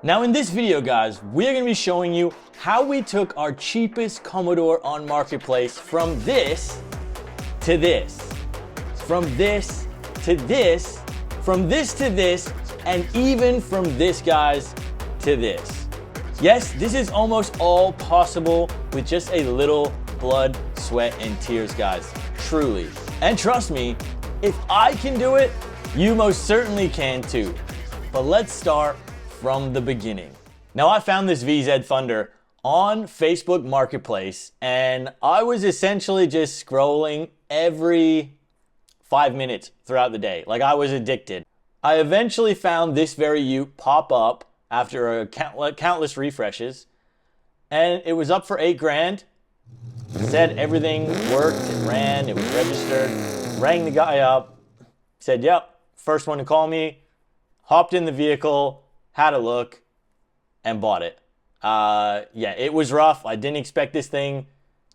Now in this video, guys, we're gonna be showing you how we took our cheapest Commodore on Marketplace from this to this, from this to this, from this to this, and even from this, guys, to this. Yes, this is almost all possible with just a little blood, sweat, and tears, guys, truly. And trust me, if I can do it, you most certainly can too. But let's start from the beginning. Now, I found this VZ Thunder on Facebook Marketplace, and I was essentially just scrolling every 5 minutes throughout the day. Like, I was addicted. I eventually found this very ute pop up after countless refreshes, and it was up for $8 grand. It said everything worked, it ran, it was registered. Rang the guy up, said, yep, first one to call me, hopped in the vehicle, had a look, and bought it. Yeah, it was rough. I didn't expect this thing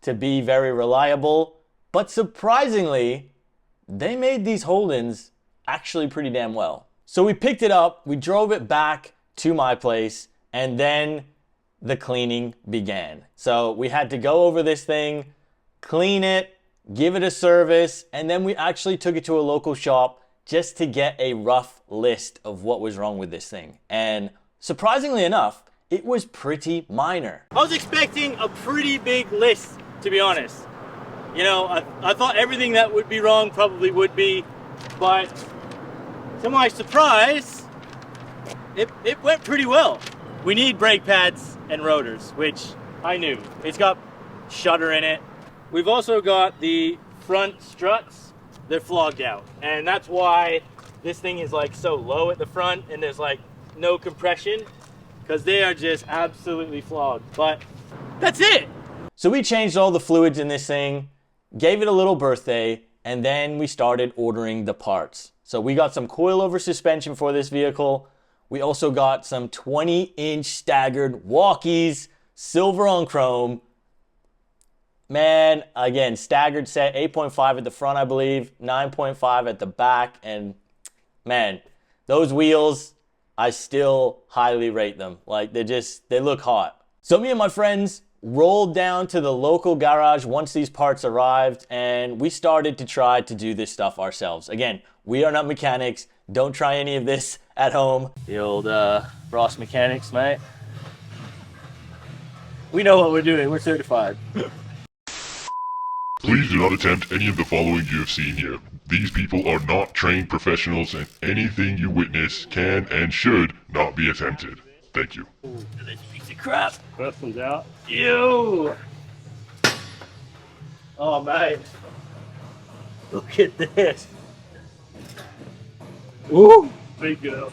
to be very reliable, but surprisingly, they made these Holdens actually pretty damn well. So we picked it up, we drove it back to my place, and then the cleaning began. So we had to go over this thing, clean it, give it a service, and then we actually took it to a local shop just to get a rough list of what was wrong with this thing. And surprisingly enough, it was pretty minor. I was expecting a pretty big list, to be honest. You know, I thought everything that would be wrong probably would be, but to my surprise, it went pretty well. We need brake pads and rotors, which I knew. It's got shutter in it. We've also got the front struts. They're flogged out, and that's why this thing is like so low at the front and there's like no compression, because they are just absolutely flogged. But that's it. So we changed all the fluids in this thing, gave it a little birthday, and then we started ordering the parts. So we got some coilover suspension for this vehicle. We also got some 20-inch staggered walkies, silver on chrome. Man, again, staggered set, 8.5 at the front, I believe, 9.5 at the back, and man, those wheels, I still highly rate them. Like, they look hot. So me and my friends rolled down to the local garage once these parts arrived, and we started to try to do this stuff ourselves. Again, we are not mechanics. Don't try any of this at home. The old Ross Mechanics, mate. We know what we're doing. We're certified. Please do not attempt any of the following you have seen here. These people are not trained professionals, and anything you witness can and should not be attempted. Thank you. Ooh, this piece of crap. First one's out. Ew! Oh, mate. Look at this. Ooh! Big girl.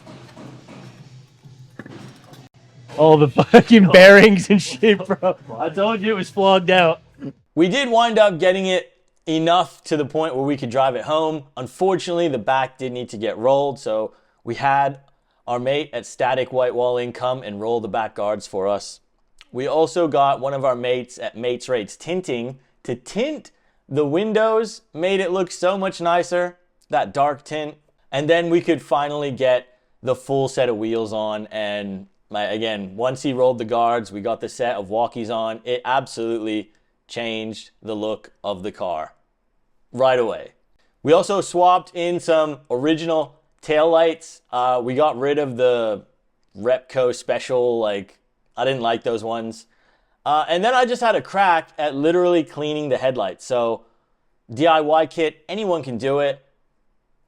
All the fucking bearings and shit, bro. I told you it was flogged out. We did wind up getting it enough to the point where we could drive it home. Unfortunately, the back did need to get rolled, so we had our mate at Static Whitewalling come and roll the back guards for us. We also got one of our mates at Mates Rates Tinting to tint the windows, made it look so much nicer, that dark tint. And then we could finally get the full set of wheels on, and again, once he rolled the guards, we got the set of walkies on. It absolutely changed the look of the car right away. We also swapped in some original taillights. We got rid of the Repco special, like, I didn't like those ones. And then I just had a crack at literally cleaning the headlights. So DIY kit, anyone can do it.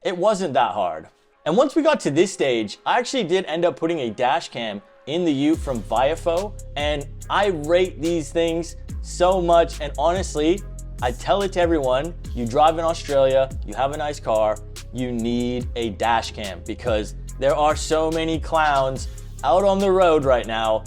It wasn't that hard. And once we got to this stage, I actually did end up putting a dash cam in the ute from Viofo, and I rate these things so much. And honestly, I tell it to everyone, you drive in Australia, you have a nice car, you need a dash cam, because there are so many clowns out on the road right now.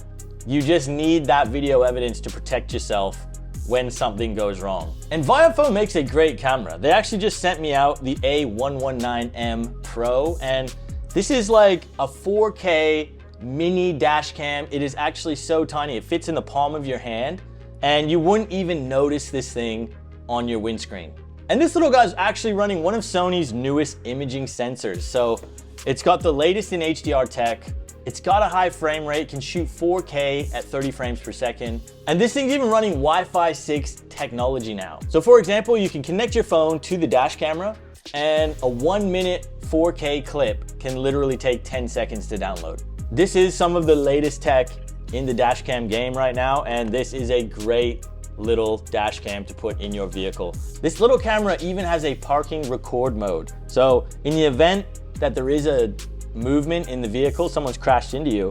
You just need that video evidence to protect yourself when something goes wrong. And Viofo makes a great camera. They actually just sent me out the A119M Pro, and this is like a 4K mini dash cam. It is actually so tiny, it fits in the palm of your hand, and you wouldn't even notice this thing on your windscreen. And this little guy's actually running one of Sony's newest imaging sensors. So it's got the latest in HDR tech. It's got a high frame rate, can shoot 4K at 30 frames per second. And this thing's even running Wi-Fi 6 technology now. So for example, you can connect your phone to the dash camera and a 1 minute 4K clip can literally take 10 seconds to download. This is some of the latest tech in the dash cam game right now, and this is a great little dash cam to put in your vehicle. This little camera even has a parking record mode. So in the event that there is a movement in the vehicle, someone's crashed into you,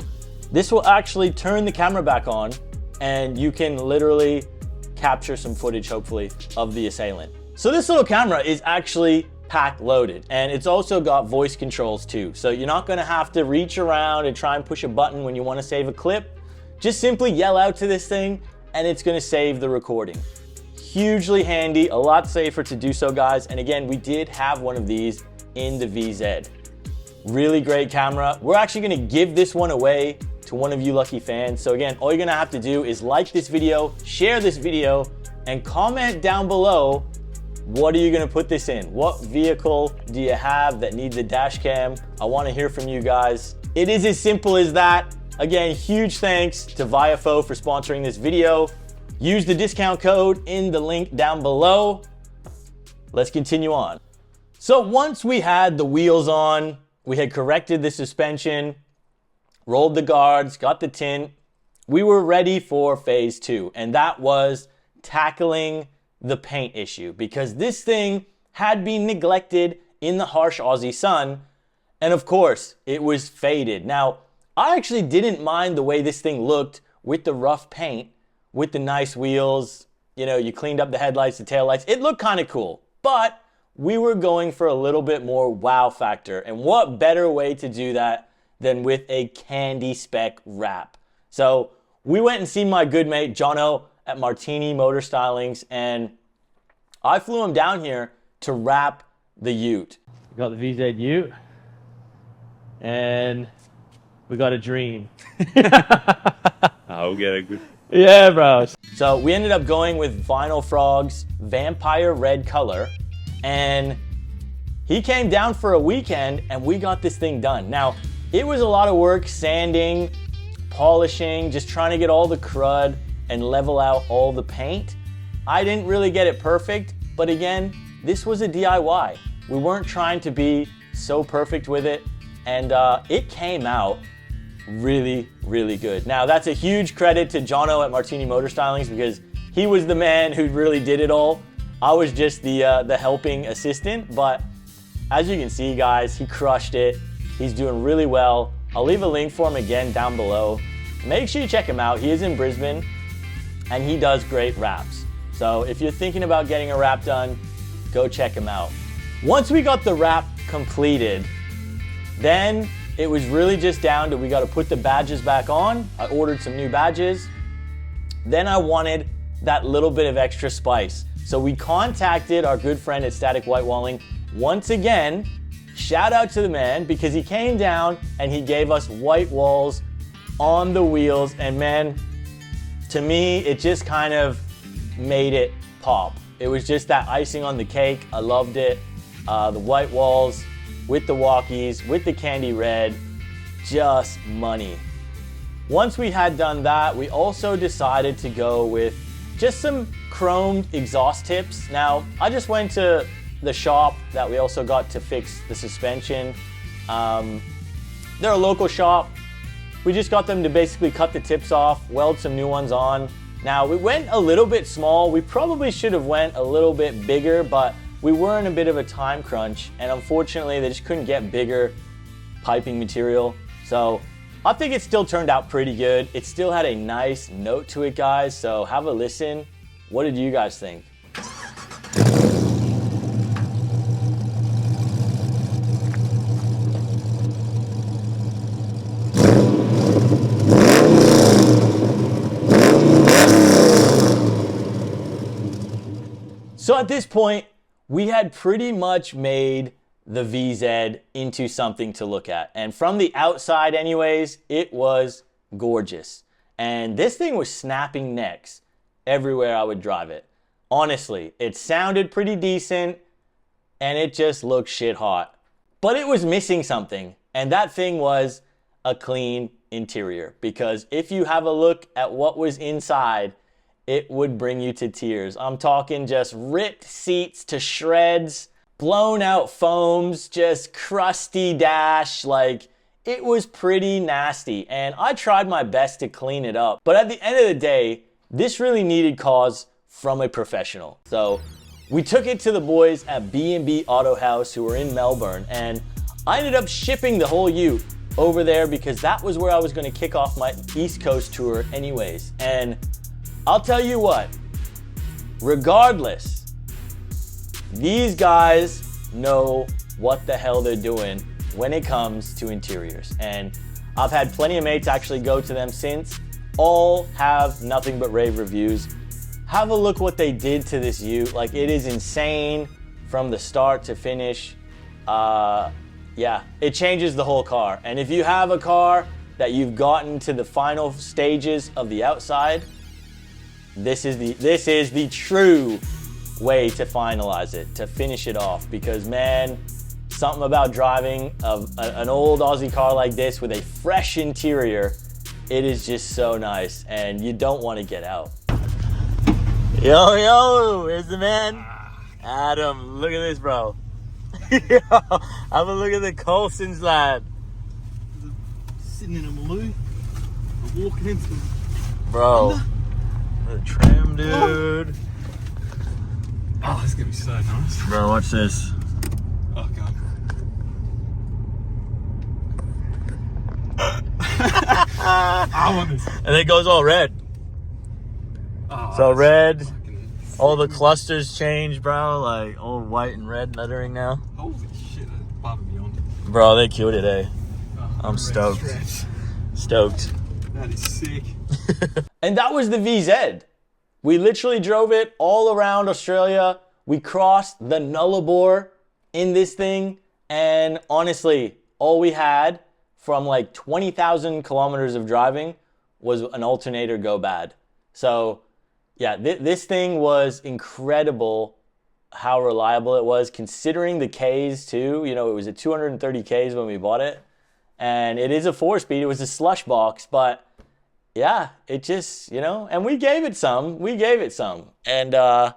this will actually turn the camera back on and you can literally capture some footage, hopefully, of the assailant. So this little camera is actually pack loaded, and it's also got voice controls too. So you're not gonna have to reach around and try and push a button when you wanna save a clip. Just simply yell out to this thing and it's gonna save the recording. Hugely handy, a lot safer to do so, guys. And again, we did have one of these in the VZ. Really great camera. We're actually gonna give this one away to one of you lucky fans. So again, all you're gonna have to do is like this video, share this video, and comment down below, what are you gonna put this in? What vehicle do you have that needs a dash cam? I wanna hear from you guys. It is as simple as that. Again, huge thanks to Viofo for sponsoring this video. Use the discount code in the link down below. Let's continue on. So once we had the wheels on, we had corrected the suspension, rolled the guards, got the tint, we were ready for phase 2, and that was tackling the paint issue, because this thing had been neglected in the harsh Aussie sun, and of course, it was faded. Now, I actually didn't mind the way this thing looked with the rough paint, with the nice wheels, you know, you cleaned up the headlights, the taillights, it looked kind of cool, but we were going for a little bit more wow factor, and what better way to do that than with a candy spec wrap. So we went and seen my good mate Jono at Martini Motor Stylings, and I flew him down here to wrap the Ute. We got the VZ Ute, and we got a dream. I'll get a good... Yeah, bro. So we ended up going with Vinyl Frog's Vampire Red color, and he came down for a weekend and we got this thing done. Now, it was a lot of work sanding, polishing, just trying to get all the crud and level out all the paint. I didn't really get it perfect, but again, this was a DIY. We weren't trying to be so perfect with it, and it came out really, really good. Now, that's a huge credit to Jono at Martini Motor Stylings, because he was the man who really did it all. I was just the helping assistant, but as you can see, guys, he crushed it. He's doing really well. I'll leave a link for him again down below. Make sure you check him out. He is in Brisbane, and he does great wraps. So if you're thinking about getting a wrap done, go check him out. Once we got the wrap completed, then it was really just down to, we got to put the badges back on. I ordered some new badges. Then I wanted that little bit of extra spice. So we contacted our good friend at Static Whitewalling. Once again, shout out to the man, because he came down and he gave us white walls on the wheels. And man, to me, it just kind of made it pop. It was just that icing on the cake. I loved it. The white walls with the walkies, with the candy red, just money. Once we had done that, we also decided to go with just some chromed exhaust tips. Now, I just went to the shop that we also got to fix the suspension. They're a local shop. We just got them to basically cut the tips off, weld some new ones on. Now, we went a little bit small. We probably should have went a little bit bigger, but we were in a bit of a time crunch, and unfortunately, they just couldn't get bigger piping material. So I think it still turned out pretty good. It still had a nice note to it, guys, so have a listen. What did you guys think? So at this point, we had pretty much made the VZ into something to look at. And from the outside anyways, it was gorgeous. And this thing was snapping necks everywhere I would drive it. Honestly, it sounded pretty decent and it just looked shit hot. But it was missing something. And that thing was a clean interior, because if you have a look at what was inside, it would bring you to tears. I'm talking just ripped seats to shreds, blown out foams, just crusty dash. Like, it was pretty nasty, and I tried my best to clean it up. But at the end of the day, this really needed cause from a professional. So we took it to the boys at B&B Auto House, who were in Melbourne, and I ended up shipping the whole ute over there because that was where I was going to kick off my East Coast tour anyways. And I'll tell you what, regardless, these guys know what the hell they're doing when it comes to interiors. And I've had plenty of mates actually go to them since. All have nothing but rave reviews. Have a look what they did to this ute. Like, it is insane from the start to finish. Yeah, it changes the whole car. And if you have a car that you've gotten to the final stages of the outside, this is the true way to finalize it, to finish it off. Because man, something about driving an old Aussie car like this with a fresh interior, it is just so nice, and you don't want to get out. Yo, here's the man. Adam, look at this, bro. Yo, have a look at the Coulsons, lad. Sitting in a Maloo, I'm walking into him. Bro, the trim, dude. Oh, this is gonna be so nice. Bro, watch this. Oh, God. I want this. And it goes all red. Oh, So that's red, fucking all the sick. clusters change, bro. Like, all white and red lettering now. Holy shit, that's above and beyond. Bro, they killed it, eh? Oh, I'm red stoked. stretch. Stoked. That is sick. And that was the VZ. We literally drove it all around Australia. We crossed the Nullarbor in this thing. And honestly, all we had from like 20,000 kilometers of driving was an alternator go bad. So yeah, this thing was incredible how reliable it was, considering the Ks too. You know, it was at 230 Ks when we bought it. And it is a 4-speed. It was a slush box, but yeah, it just, you know, and we gave it some. And yeah,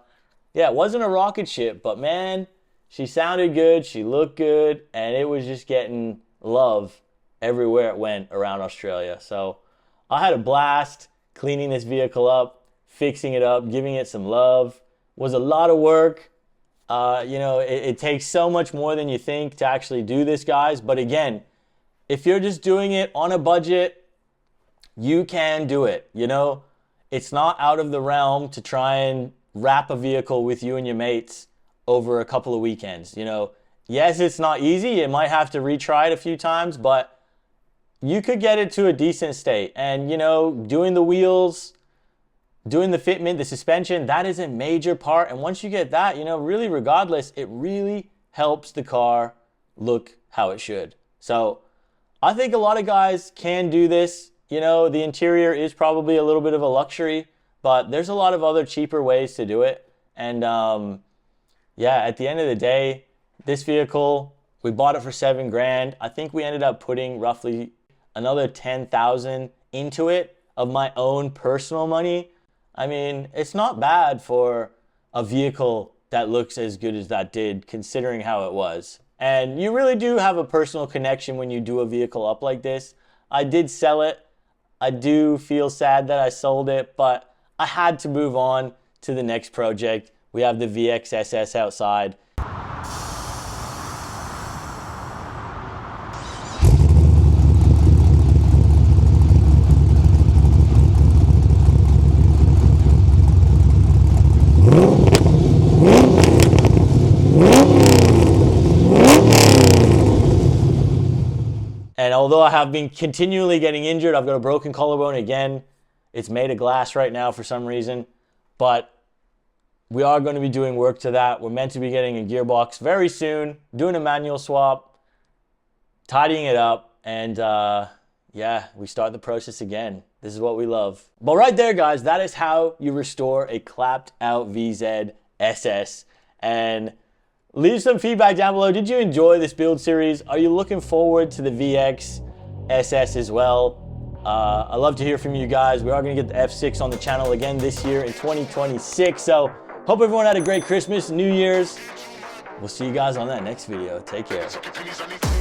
it wasn't a rocket ship, but man, she sounded good. She looked good. And it was just getting love everywhere it went around Australia. So I had a blast cleaning this vehicle up, fixing it up, giving it some love. It was a lot of work. You know, it takes so much more than you think to actually do this, guys. But again, if you're just doing it on a budget, you can do it. You know, it's not out of the realm to try and wrap a vehicle with you and your mates over a couple of weekends. You know, yes, it's not easy. You might have to retry it a few times, but you could get it to a decent state. And, you know, doing the wheels, doing the fitment, the suspension, that is a major part. And once you get that, you know, really regardless, it really helps the car look how it should. So I think a lot of guys can do this. You know, the interior is probably a little bit of a luxury, but there's a lot of other cheaper ways to do it. And yeah, at the end of the day, this vehicle, we bought it for $7,000. I think we ended up putting roughly another 10,000 into it of my own personal money. I mean, it's not bad for a vehicle that looks as good as that did, considering how it was. And you really do have a personal connection when you do a vehicle up like this. I did sell it. I do feel sad that I sold it, but I had to move on to the next project. We have the VXSS outside. And although I have been continually getting injured, I've got a broken collarbone again. It's made of glass right now for some reason. But we are going to be doing work to that. We're meant to be getting a gearbox very soon, doing a manual swap, tidying it up, and yeah, we start the process again. This is what we love. But right there, guys, that is how you restore a clapped out VZ SS. And leave some feedback down below. Did you enjoy this build series? Are you looking forward to the VX? SS as well. I'd love to hear from you guys. We are going to get the F6 on the channel again this year in 2026. So hope everyone had a great Christmas, New Year's. We'll see you guys on that next video. Take care.